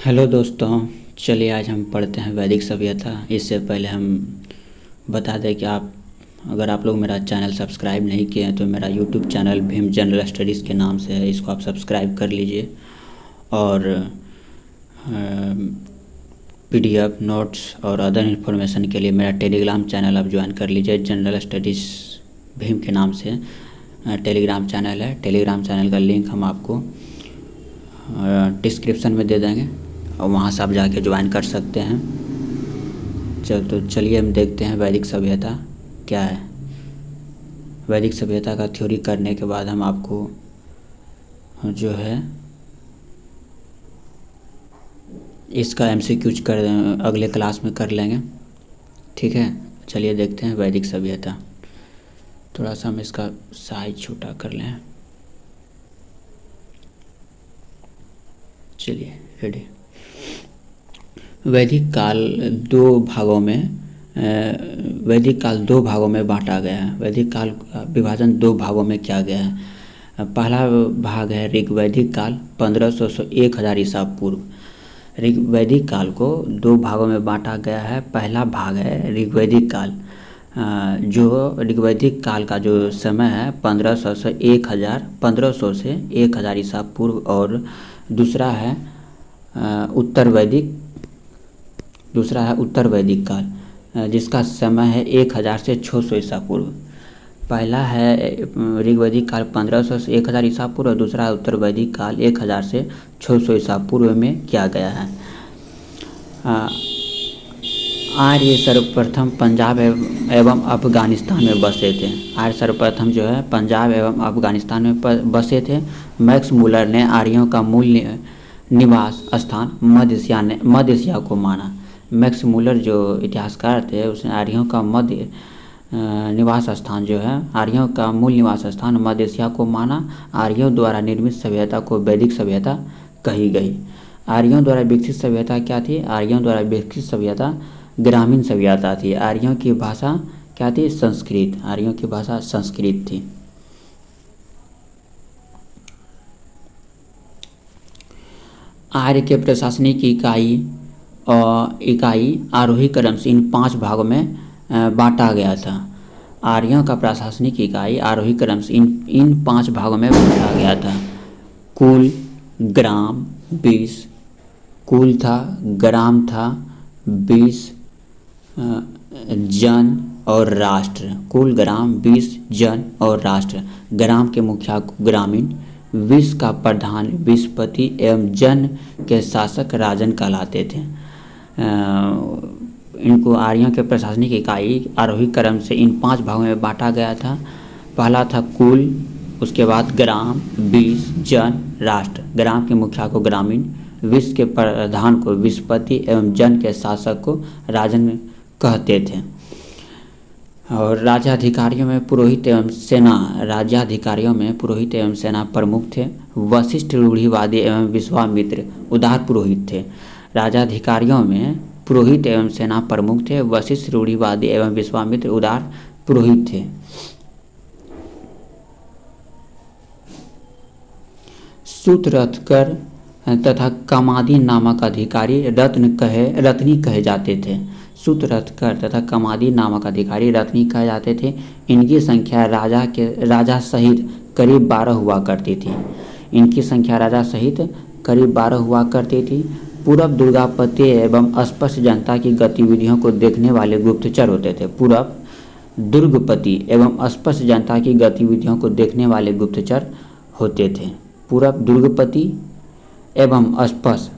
Hello दोस्तों, चलिए आज हम पढ़ते हैं वैदिक सभ्यता। इससे पहले हम बता दें कि अगर आप लोग मेरा चैनल सब्सक्राइब नहीं किए हैं तो मेरा YouTube channel Bhim general studies के नाम से है, इसको आप सब्सक्राइब कर लीजिए। और पीडीएफ नोट्स और अदर इन्फॉर्मेशन के लिए मेरा टेलीग्राम चैनल आप ज्वाइन कर लीजिए। जनरल स्टडीज़ भीम के नाम से टेलीग्राम चैनल है। टेलीग्राम चैनल का लिंक हम आपको डिस्क्रिप्शन में दे देंगे और वहाँ से आप जाके ज्वाइन कर सकते हैं। चलिए हम देखते हैं वैदिक सभ्यता क्या है। वैदिक सभ्यता का थ्योरी करने के बाद हम आपको जो है इसका एमसीक्यूज अगले क्लास में कर लेंगे, ठीक है। चलिए देखते हैं वैदिक सभ्यता। थोड़ा सा हम इसका साइज छोटा कर लें। चलिए रेडी। वैदिक काल दो भागों में बांटा गया है। वैदिक काल का विभाजन दो भागों में किया गया है। पहला भाग है ऋग्वैदिक काल 1500 से 1000 ईसा पूर्व। ऋग्वैदिक काल को दो भागों में बांटा गया है। पहला भाग है ऋग्वैदिक काल, जो ऋग्वैदिक काल का जो समय है 1500 से 1000 ईसा पूर्व। और दूसरा है उत्तर वैदिक काल, जिसका समय है 1000 से 600 ईसा पूर्व। पहला है ऋग्वैदिक काल 1500 से 1000 ईसा पूर्व और दूसरा है उत्तर वैदिक काल 1000 से 600 ईसा पूर्व में किया गया है। आर्य सर्वप्रथम पंजाब एवं अफगानिस्तान में बसे थे। आर्य सर्वप्रथम जो है पंजाब एवं अफगानिस्तान में बसे थे। मैक्स मूलर ने आर्यों का मूल निवास स्थान मध्य एशिया को माना। मैक्स मूलर जो इतिहासकार थे उसने आर्यों का मूल निवास स्थान मध्य एशिया को माना। आर्यों द्वारा निर्मित सभ्यता को वैदिक सभ्यता कही गई। आर्यों द्वारा विकसित सभ्यता क्या थी? आर्यों द्वारा विकसित सभ्यता ग्रामीण सभ्यता थी। आर्यों की भाषा क्या थी? संस्कृत। आर्यों की भाषा संस्कृत थी। आर्य के प्रशासनिक इकाई आरोही क्रम से इन 5 भागों में बांटा गया था। आर्यों का प्रशासनिक इकाई आरोही क्रम से इन 5 भागों में बांटा गया था। कुल, ग्राम, 20 कुल था, ग्राम था, 20 जन और राष्ट्र। कुल, ग्राम, 20 जन और राष्ट्र। ग्राम के मुखिया को ग्रामीण, 20 का प्रधान विस्पति एवं जन के शासक राजन कहलाते थे। इनको आर्यों के प्रशासनिक इकाई आरोही क्रम से इन 5 भागों में बांटा गया था। पहला था कुल, उसके बाद ग्राम, 20 जन, राष्ट्र। ग्राम के मुखिया को ग्रामीण, 20 के प्रधान को विस्पति एवं जन के शासक को राजन कहते थे। और राज्याधिकारियों में पुरोहित एवं सेना प्रमुख थे। वशिष्ठ रूढ़िवादी एवं विश्वामित्र उदार पुरोहित थे। राज्याधिकारियों में पुरोहित एवं सेना प्रमुख थे। वशिष्ठ रूढ़िवादी एवं विश्वामित्र उदार पुरोहित थे। सूत्ररथकर तथा कमादी नामक अधिकारी रत्नी कहे जाते थे। सूत्ररथकर तथा कमादी नामक अधिकारी रत्नी कहे जाते थे। इनकी संख्या राजा सहित करीब 12 हुआ करती थी। पूरब दुर्गापति एवं अस्पष्ट जनता की गतिविधियों को देखने वाले गुप्तचर होते थे। पूरब दुर्गपति एवं अस्पष्ट जनता की गतिविधियों को देखने वाले गुप्तचर होते थे। पूरब दुर्गपति एवं अस्पष्ट,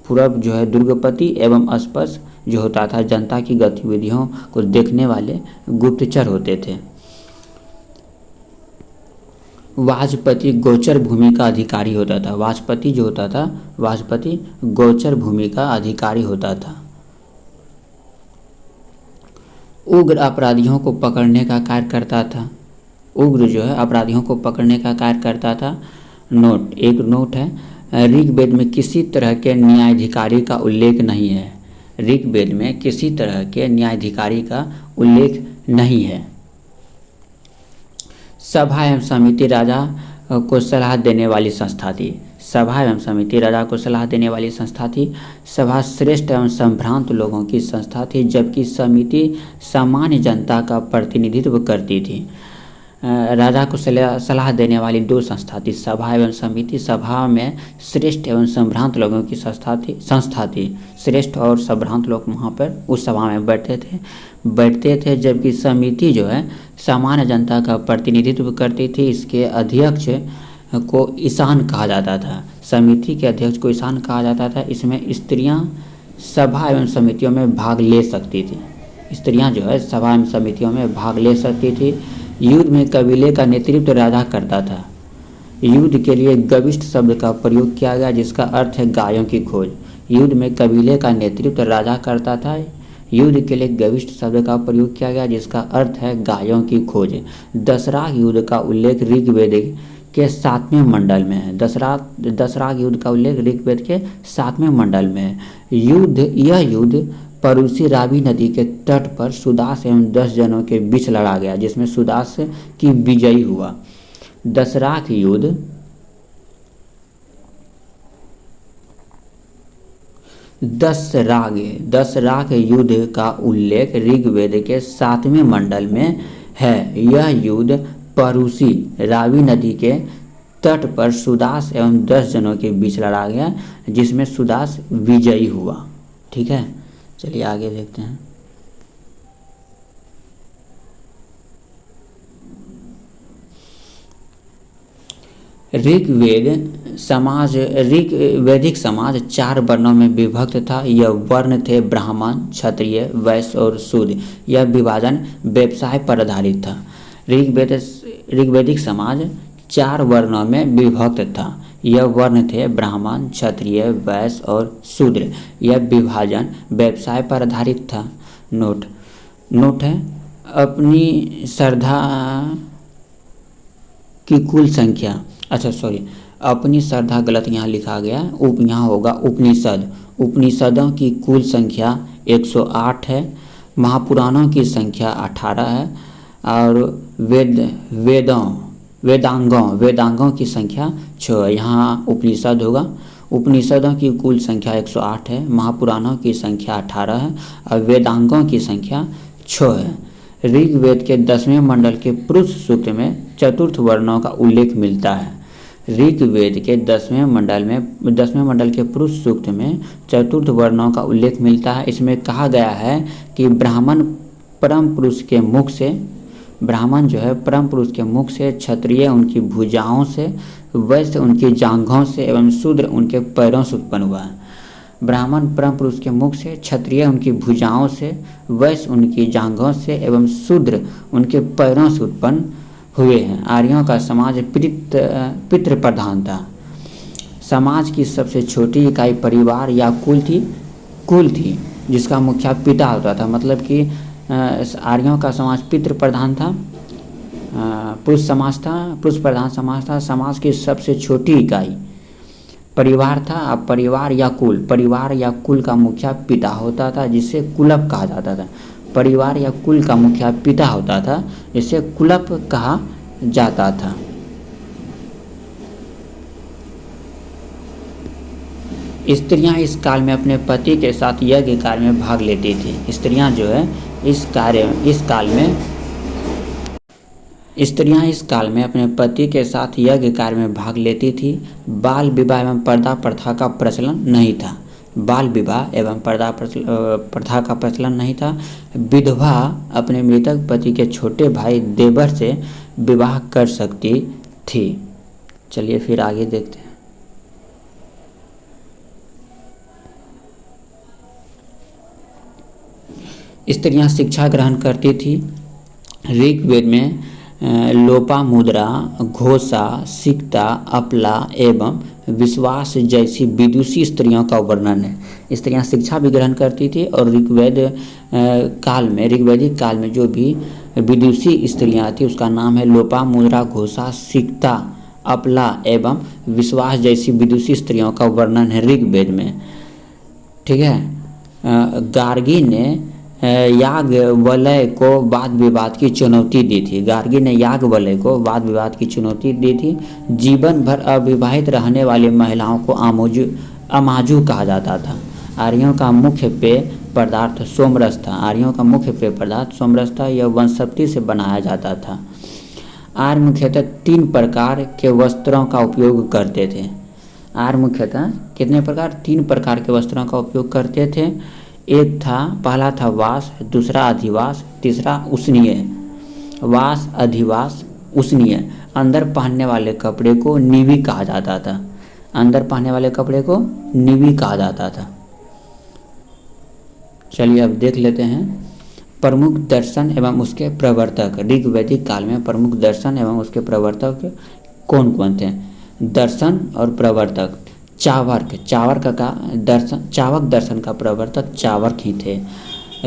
पूरब जो है दुर्गपति एवं अस्पष्ट जो होता था जनता की गतिविधियों को देखने वाले गुप्तचर होते थे। वाजपति गोचर भूमि का अधिकारी होता था। वाजपति गोचर भूमि का अधिकारी होता था। उग्र अपराधियों को पकड़ने का कार्य करता था। उग्र जो है अपराधियों को पकड़ने का कार्य करता था। एक नोट है, ऋग्वेद में किसी तरह के न्यायाधिकारी का उल्लेख नहीं है। ऋग्वेद में किसी तरह के न्यायाधिकारी का उल्लेख नहीं है। सभा एवं समिति राजा को सलाह देने वाली संस्था थी। सभा एवं समिति राजा को सलाह देने वाली संस्था थी। सभा श्रेष्ठ एवं संभ्रांत लोगों की संस्था थी, जबकि समिति सामान्य जनता का प्रतिनिधित्व करती थी। राजा को सलाह देने वाली दो संस्था थी, सभा एवं समिति। सभा में श्रेष्ठ एवं संभ्रांत लोगों की संस्था थी। श्रेष्ठ और संभ्रांत लोग वहाँ पर उस सभा में बैठते थे, जबकि समिति जो है सामान्य जनता का प्रतिनिधित्व करती थी। इसके अध्यक्ष को ईशान कहा जाता था। समिति के अध्यक्ष को ईशान कहा जाता था। इसमें स्त्रियां सभा एवं समितियों में भाग ले सकती थी। स्त्रियां जो है सभा एवं समितियों में भाग ले सकती थी। युद्ध में कबीले का नेतृत्व राजा करता था। युद्ध के लिए गविष्ठ शब्द का प्रयोग किया गया, जिसका अर्थ है गायों की खोज। युद्ध में कबीले का नेतृत्व राजा करता था। युद्ध के लिए गविष्ठ शब्द का प्रयोग किया गया, जिसका अर्थ है गायों की खोज। दशराग युद्ध का उल्लेख ऋग्वेद के 7वें मंडल में है। दशराग युद्ध का उल्लेख ऋग्वेद के 7वें मंडल में है। यह युद्ध परूसी रावी नदी के तट पर सुदास एवं 10 जनों के बीच लड़ा गया, जिसमें सुदास की विजयी हुआ। दशराग युद्ध का उल्लेख ऋग्वेद के 7वें मंडल में है। यह युद्ध परूसी रावी नदी के तट पर सुदास एवं 10 जनों के बीच लड़ा गया, जिसमें सुदास विजयी हुआ। ठीक है, चलिए आगे देखते हैं। ऋग्वैदिक समाज 4 वर्णों में विभक्त था। यह वर्ण थे ब्राह्मण, क्षत्रिय, वैश्य और शूद्र। यह विभाजन व्यवसाय पर आधारित था। ऋग्वैदिक समाज 4 वर्णों में विभक्त था। यह वर्ण थे ब्राह्मण, क्षत्रिय, वैश्य और शूद्र। यह विभाजन व्यवसाय पर आधारित था। नोट है, अपनी श्रद्धा की कुल संख्या, अपनी श्रद्धा गलत यहाँ लिखा गया। यहाँ होगा उपनिषद। उपनिषदों की कुल संख्या 108 है। महापुराणों की संख्या 18 है और वेदांगों की संख्या 6 है। यहाँ उपनिषद होगा। उपनिषदों की कुल संख्या 108 है, महापुराणों की संख्या 18 है और वेदांगों की संख्या 6 है। ऋग्वेद के 10वें मंडल के पुरुष सूक्त में चतुर्थ वर्णों का उल्लेख मिलता है। ऋग्वेद के 10वें मंडल के पुरुष सूक्त में चतुर्थ वर्णों का उल्लेख मिलता है। इसमें कहा गया है कि ब्राह्मण जो है परम पुरुष के मुख से, क्षत्रिय उनकी भुजाओं से, वैश्य उनकी जांघों से एवं शूद्र उनके पैरों से उत्पन्न हुआ है। ब्राह्मण परम पुरुष के मुख से, क्षत्रिय उनकी भुजाओं से, वैश्य उनकी जांघों से एवं शूद्र उनके पैरों से उत्पन्न हुए हैं। आर्यों का समाज पितृ प्रधान था। समाज की सबसे छोटी इकाई परिवार या कुल थी जिसका मुखिया पिता होता था। मतलब कि आर्यों का समाज पितृ प्रधान था, पुरुष प्रधान समाज था। समाज की सबसे छोटी इकाई परिवार था। अब परिवार या कुल का मुखिया पिता होता था, जिसे कुलप कहा जाता था। परिवार या कुल का मुखिया पिता होता था, जिसे कुलप कहा जाता था। स्त्रियां इस काल में अपने पति के साथ यज्ञ कार्य में भाग लेती थी। स्त्रियां इस काल में अपने पति के साथ यज्ञ कार्य में भाग लेती थी। बाल विवाह एवं पर्दा प्रथा का प्रचलन नहीं था। विधवा अपने मृतक पति के छोटे भाई देवर से विवाह कर सकती थी। चलिए फिर आगे देखते हैं। स्त्रियां शिक्षा ग्रहण करती थी। ऋग्वेद में लोपामुद्रा, घोषा, सिक्ता, अपला एवं विश्वास जैसी विदुषी स्त्रियों का वर्णन है। स्त्रियां शिक्षा भी ग्रहण करती थी और ऋग्वैदिक काल में जो भी विदुषी स्त्रियां थी उसका नाम है लोपामुद्रा, घोषा, सिक्ता, अपला एवं विश्वास जैसी विदुषी स्त्रियों का वर्णन है ऋग्वेद में। ठीक है, गार्गी ने याज्ञवल्क्य को वाद विवाद की चुनौती दी थी। गार्गी ने याज्ञवल्क्य को वाद विवाद की चुनौती दी थी। जीवन भर अविवाहित रहने वाली महिलाओं को अमाजू कहा जाता था। आर्यों का मुख्य पेय पदार्थ सोमरस था। आर्यों का मुख्य पेय पदार्थ सोमरस था। यह वनस्पति से बनाया जाता था। आर्य मुख्यतः 3 प्रकार के वस्त्रों का उपयोग करते थे। आर्य मुख्यतः कितने प्रकार? 3 प्रकार के वस्त्रों का उपयोग करते थे। पहला था वास, दूसरा अधिवास, तीसरा उष्णीय। वास, अधिवास, उष्णीय। अंदर पहनने वाले कपड़े को निवी कहा जाता था। अंदर पहनने वाले कपड़े को निवी कहा जाता था। चलिए अब देख लेते हैं प्रमुख दर्शन एवं उसके प्रवर्तक। ऋग्वैदिक काल में प्रमुख दर्शन एवं उसके प्रवर्तक कौन कौन थे? दर्शन और प्रवर्तक चावर्क चावक दर्शन का प्रवर्तक चावर्क ही थे।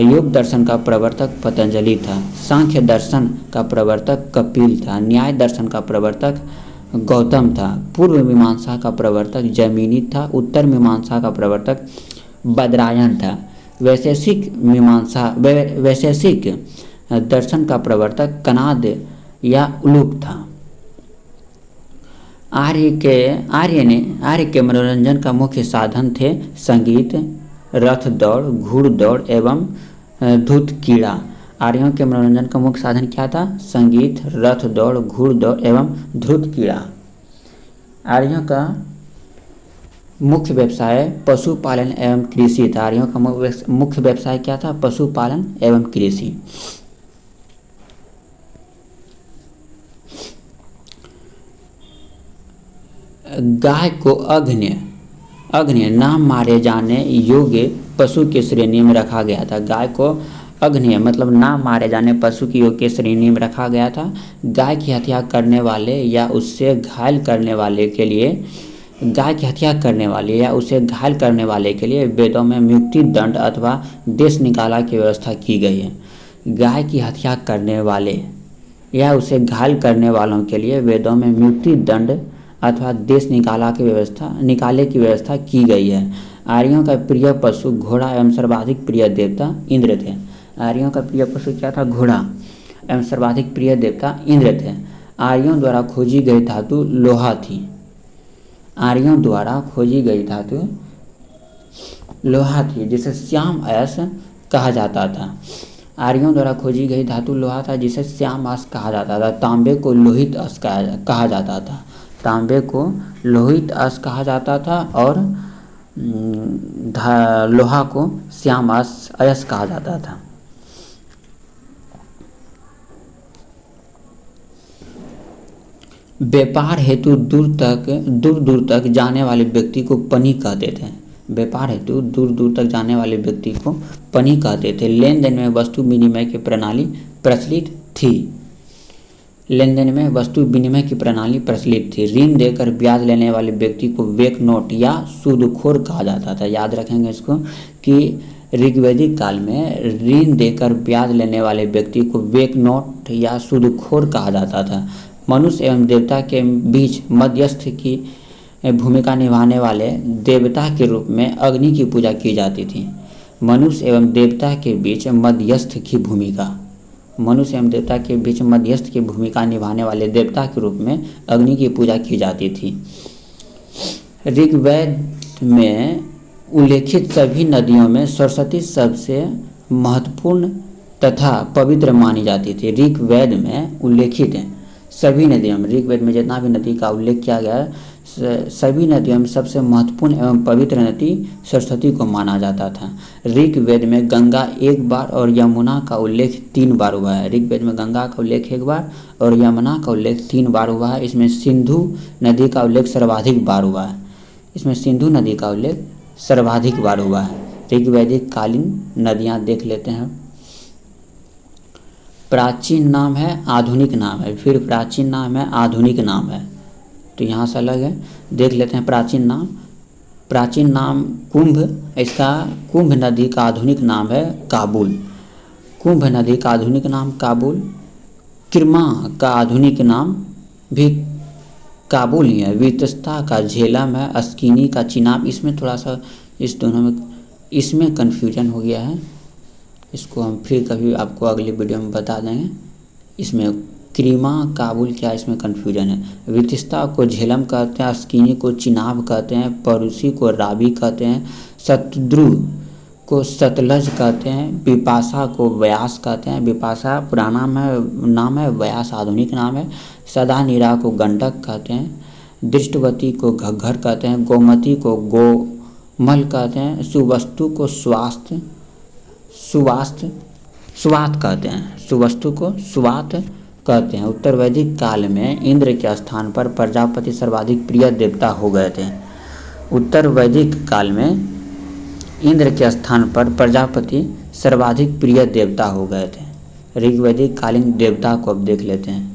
योग दर्शन का प्रवर्तक पतंजलि था। सांख्य दर्शन का प्रवर्तक कपिल था। न्याय दर्शन का प्रवर्तक गौतम था। पूर्व मीमांसा का प्रवर्तक जैमिनी था। उत्तर मीमांसा का प्रवर्तक बदरायन था। वैशेषिक दर्शन का प्रवर्तक कनाद या उलूक था। आर्य के मनोरंजन का मुख्य साधन थे संगीत, रथ दौड़, घुड़दौड़ एवं धूत कीड़ा। आर्यों के मनोरंजन का मुख्य साधन क्या था? संगीत, रथ दौड़, घुड़दौड़ एवं धूत कीड़ा। आर्यों का मुख्य व्यवसाय पशुपालन एवं कृषि था। आर्यों का मुख्य व्यवसाय क्या था? पशुपालन एवं कृषि। गाय को अग्न्य नाम मारे जाने योग्य पशु की श्रेणी में रखा गया था। गाय को अग्न्य मतलब नाम मारे जाने पशु की योग की श्रेणी में रखा गया था। गाय की हत्या करने वाले या उससे घायल करने वाले के लिए वेदों में मृत्यु दंड अथवा देश निकाला की व्यवस्था की गई है। गाय की हत्या करने वाले या उसे घायल करने वालों के लिए वेदों में मृत्यु दंड अथवा देश निकाले की व्यवस्था की गई है। आर्यों का प्रिय पशु घोड़ा एवं सर्वाधिक प्रिय देवता इंद्र थे। आर्यों का प्रिय पशु क्या था? घोड़ा एवं सर्वाधिक प्रिय देवता इंद्र थे। आर्यों द्वारा खोजी गई धातु लोहा थी। आर्यों द्वारा खोजी गई धातु लोहा थी जिसे श्याम अयस कहा जाता था। आर्यों द्वारा खोजी गई धातु लोहा था जिसे श्याम अयस कहा जाता था। तांबे को लोहित अयस कहा जाता था। तांबे को लोहित अयस कहा जाता था और लोहा को श्याम अयस कहा जाता था। व्यापार हेतु दूर दूर तक जाने वाले व्यक्ति को पनी कहते थे। व्यापार हेतु दूर दूर तक जाने वाले व्यक्ति को पनी कहते थे। लेन देन में वस्तु विनिमय की प्रणाली प्रचलित थी। ऋण देकर ब्याज लेने वाले व्यक्ति को वेक नोट या सूदखोर कहा जाता था। याद रखेंगे इसको कि ऋग्वैदिक काल में ऋण देकर ब्याज लेने वाले व्यक्ति को वेक नोट या सूदखोर कहा जाता था। मनुष्य एवं देवता के बीच मध्यस्थ की भूमिका निभाने वाले देवता के रूप में अग्नि की पूजा की जाती थी। मनुष्य एवं देवता के बीच मध्यस्थ की भूमिका निभाने वाले देवता के रूप में अग्नि की पूजा की जाती थी। ऋग्वेद में उल्लेखित सभी नदियों में सरस्वती सबसे महत्वपूर्ण तथा पवित्र मानी जाती थी। ऋग्वेद में उल्लेखित सभी नदियों में, ऋग्वेद में जितना भी नदी का उल्लेख किया गया है, सभी नदियों में सबसे महत्वपूर्ण एवं पवित्र नदी सरस्वती को माना जाता था। ऋग्वेद में गंगा 1 बार और यमुना का उल्लेख 3 बार हुआ है। ऋग्वेद में गंगा का उल्लेख 1 बार और यमुना का उल्लेख 3 बार हुआ है। इसमें सिंधु नदी का उल्लेख सर्वाधिक बार हुआ है। ऋग्वैदिक कालीन नदियाँ देख लेते हैं। प्राचीन नाम है, आधुनिक नाम है, फिर प्राचीन नाम है, आधुनिक नाम है, तो यहाँ से अलग है। देख लेते हैं प्राचीन नाम कुंभ। इसका कुंभ नदी का आधुनिक नाम है काबुल। किरमा का आधुनिक नाम भी काबुल ही है। वितस्ता का झेलम है। अस्किनी का चिनाब। इसमें थोड़ा सा इस दोनों में इसमें कन्फ्यूजन हो गया है, इसको हम फिर कभी आपको अगली वीडियो में बता देंगे। इसमें क्रीमा काबुल क्या, इसमें कन्फ्यूजन है। वितिस्ता को झेलम कहते हैं, अस्किनी को चिनाब कहते हैं, परूसी को रावी कहते हैं, शतद्रु को सतलज कहते हैं, बिपाशा को व्यास कहते हैं। बिपाशा पुराना नाम है, व्यास आधुनिक नाम है। सदानीरा को गंडक कहते हैं, दृष्टवती को घग्घर कहते हैं, गोमती को गोमल कहते हैं, सुवस्तु को स्वात कहते हैं, सुवस्तु को स्वात कहते हैं। उत्तर वैदिक काल में इंद्र के स्थान पर प्रजापति सर्वाधिक प्रिय देवता हो गए थे। उत्तर वैदिक काल में इंद्र के स्थान पर प्रजापति सर्वाधिक प्रिय देवता हो गए थे। ऋग्वैदिक कालीन देवता को अब देख लेते हैं।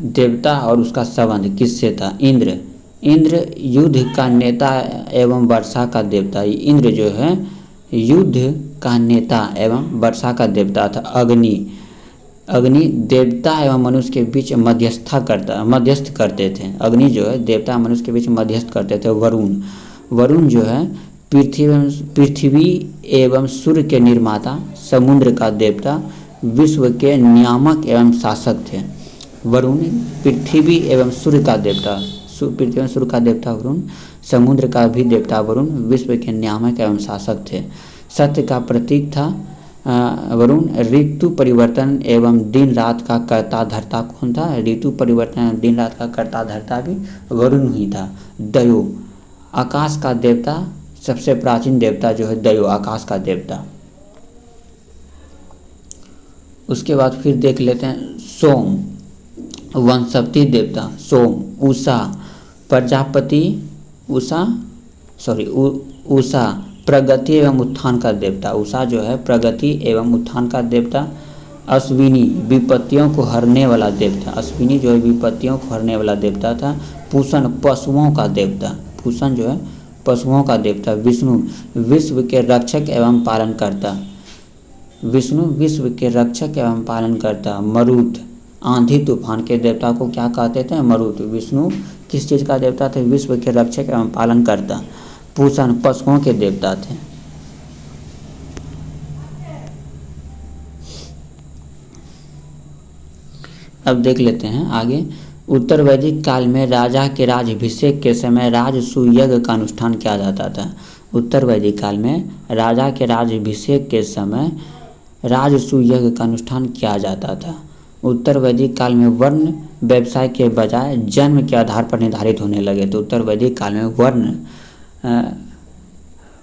देवता और उसका संबंध किससे था? इंद्र। इंद्र युद्ध का नेता एवं वर्षा का देवता। इंद्र जो है युद्ध का नेता एवं वर्षा का देवता था। अग्नि देवता एवं मनुष्य के बीच मध्यस्थ करते थे। अग्नि जो है देवता मनुष्य के बीच मध्यस्थ करते थे। वरुण जो है पृथ्वी एवं सूर्य के निर्माता, समुद्र का देवता, विश्व के नियामक एवं शासक थे। वरुण पृथ्वी एवं सूर्य का देवता, पृथ्वी एवं सूर्य का देवता वरुण, समुद्र का भी देवता वरुण, विश्व के नियामक एवं शासक थे। सत्य का प्रतीक था वरुण। ऋतु परिवर्तन एवं दिन रात का कर्ता धर्ता कौन था? ऋतु परिवर्तन दिन रात का कर्ता धर्ता भी वरुण ही था। दयो आकाश का देवता, सबसे प्राचीन देवता जो है दयो, आकाश का देवता। उसके बाद फिर देख लेते हैं सोम, वनस्पति देवता सोम। उषा प्रजापति, उषा प्रगति एवं उत्थान का देवता। उषा जो है प्रगति एवं उत्थान का देवता। अश्विनी विपत्तियों को हरने वाला देवता। अश्विनी जो है विपत्तियों को हरने वाला देवता था। पूषण पशुओं का देवता। पूषण जो है पशुओं का देवता। विष्णु विश्व के रक्षक एवं पालनकर्ता। विष्णु विश्व के रक्षक एवं पालनकर्ता। मरुत आंधी तूफान के देवता को क्या कहते थे? मरुत। विष्णु किस चीज़ का देवता थे? विश्व के रक्षक एवं पालनकर्ता। पूषण पशुओं के देवता थे। अब देख लेते हैं आगे। उत्तर वैदिक काल में राजा के राज्याभिषेक के समय राजसूय यज्ञ का अनुष्ठान किया जाता था। उत्तर वैदिक काल में राजा के राज्याभिषेक के समय राजसूय यज्ञ का अनुष्ठान किया जाता था। उत्तर वैदिक काल में वर्ण व्यवसाय के बजाय जन्म के आधार पर निर्धारित होने लगे। तो उत्तर वैदिक काल में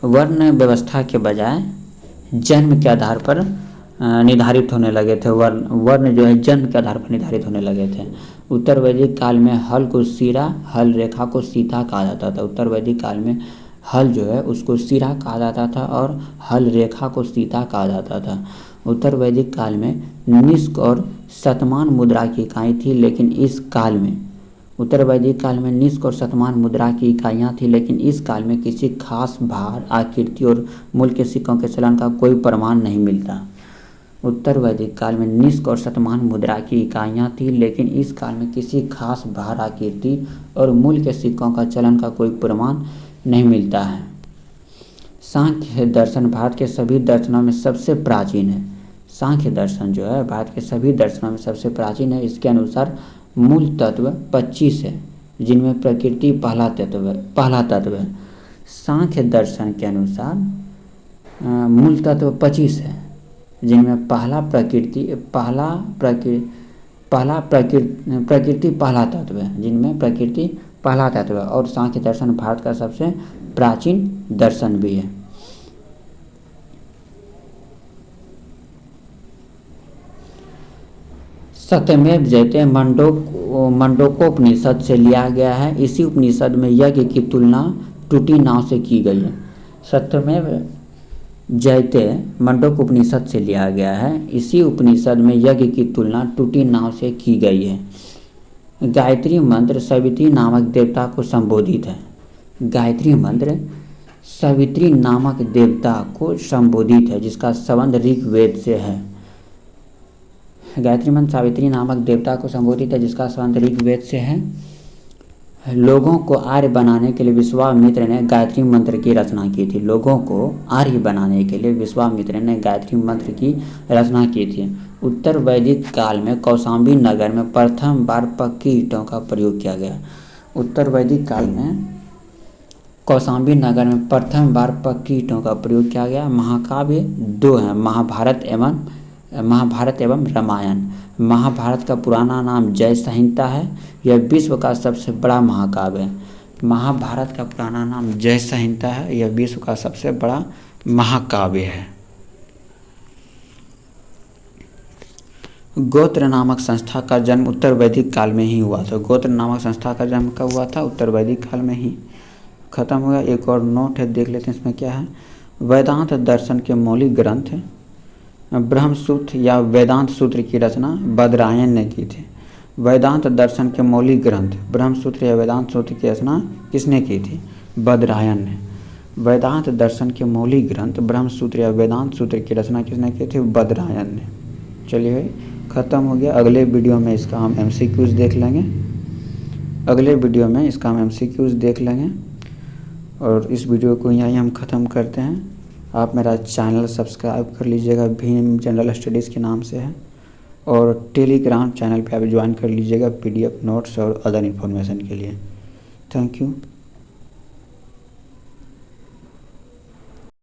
वर्ण व्यवस्था के बजाय जन्म के आधार पर निर्धारित होने लगे थे। वर्ण जो है जन्म के आधार पर निर्धारित होने लगे थे। उत्तर वैदिक काल में हल को सिरा, हल रेखा को सीता कहा जाता था। उत्तर वैदिक काल में हल जो है उसको सिरा कहा जाता था और हल रेखा को सीता कहा जाता था। उत्तर वैदिक काल में निष्क और शतमान मुद्रा की इकाई थी, लेकिन इस काल में उत्तर वैदिक काल में निष्क और शतमान मुद्रा की इकाइयाँ थी, लेकिन इस काल में किसी खास भार, आकृति और मूल्य के सिक्कों के चलन का कोई प्रमाण नहीं मिलता। उत्तर वैदिक काल में निष्क और शतमान मुद्रा की इकाइयाँ थी, लेकिन इस काल में किसी खास भार, आकृति और मूल्य के सिक्कों का चलन का कोई प्रमाण नहीं मिलता है। सांख्य दर्शन भारत के सभी दर्शनों में सबसे प्राचीन है। सांख्य दर्शन जो है भारत के सभी दर्शनों में सबसे प्राचीन है। इसके अनुसार मूल तत्व 25 है, जिनमें प्रकृति पहला तत्व है। सांख्य दर्शन के अनुसार मूल तत्व 25 है, जिनमें प्रकृति पहला तत्व है, जिनमें प्रकृति पहला तत्व है। और सांख्य दर्शन भारत का सबसे प्राचीन दर्शन भी है। सत्यमेव जयते मंडोकोपनिषद से लिया गया है। इसी उपनिषद में यज्ञ की तुलना टूटी नाव से की गई है। सत्यमेव जयते मंडोकोपनिषद से लिया गया है। इसी उपनिषद में यज्ञ की तुलना टूटी नाव से की गई है। गायत्री मंत्र सवित्री नामक देवता को संबोधित है। गायत्री मंत्र सवित्री नामक देवता को संबोधित है, जिसका संबंध ऋग्वेद से है। गायत्री मंत्र सावित्री नामक देवता को संबोधित है, जिसका संबंध ऋग्वेद से है। लोगों को आर्य बनाने के लिए विश्वामित्र ने गायत्री मंत्र की रचना की थी। लोगों को आर्य बनाने के लिए विश्वामित्र ने गायत्री मंत्र की रचना की थी। उत्तर वैदिक काल में कौशाम्बी नगर में प्रथम बार पक्की ईंटों का प्रयोग किया गया। उत्तर वैदिक काल में कौशाम्बी नगर में प्रथम बार पक्की ईंटों का प्रयोग किया गया। महाकाव्य दो हैं, महाभारत एवं रामायण। महाभारत का पुराना नाम जय संहिता है। यह विश्व का सबसे बड़ा महाकाव्य है। महाभारत का पुराना नाम जय संहिता है। यह विश्व का सबसे बड़ा महाकाव्य है। गोत्र नामक संस्था का जन्म उत्तर वैदिक काल में ही हुआ था। गोत्र नामक संस्था का जन्म कब हुआ था? उत्तर वैदिक काल में ही। खत्म हो गया। एक और नोट है, देख लेते हैं इसमें क्या है। वेदांत दर्शन के मौलिक ग्रंथ ब्रह्मसूत्र या वेदांत सूत्र की रचना बदरायन ने की थी। वेदांत दर्शन के मौलिक ग्रंथ ब्रह्मसूत्र या वेदांत सूत्र की रचना किसने की थी? बदरायन ने। वेदांत दर्शन के मौलिक ग्रंथ ब्रह्मसूत्र या वेदांत सूत्र की रचना किसने की थी? बदरायन ने। चलिए भाई, ख़त्म हो गया। अगले वीडियो में इसका हम MCQs देख लेंगे। देख लेंगे और इस वीडियो को यहीं हम ख़त्म करते हैं। आप मेरा चैनल सब्सक्राइब कर लीजिएगा, भीम जनरल स्टडीज़ के नाम से है, और टेलीग्राम चैनल पे आप ज्वाइन कर लीजिएगा PDF नोट्स और अदर इन्फॉर्मेशन के लिए। Thank you.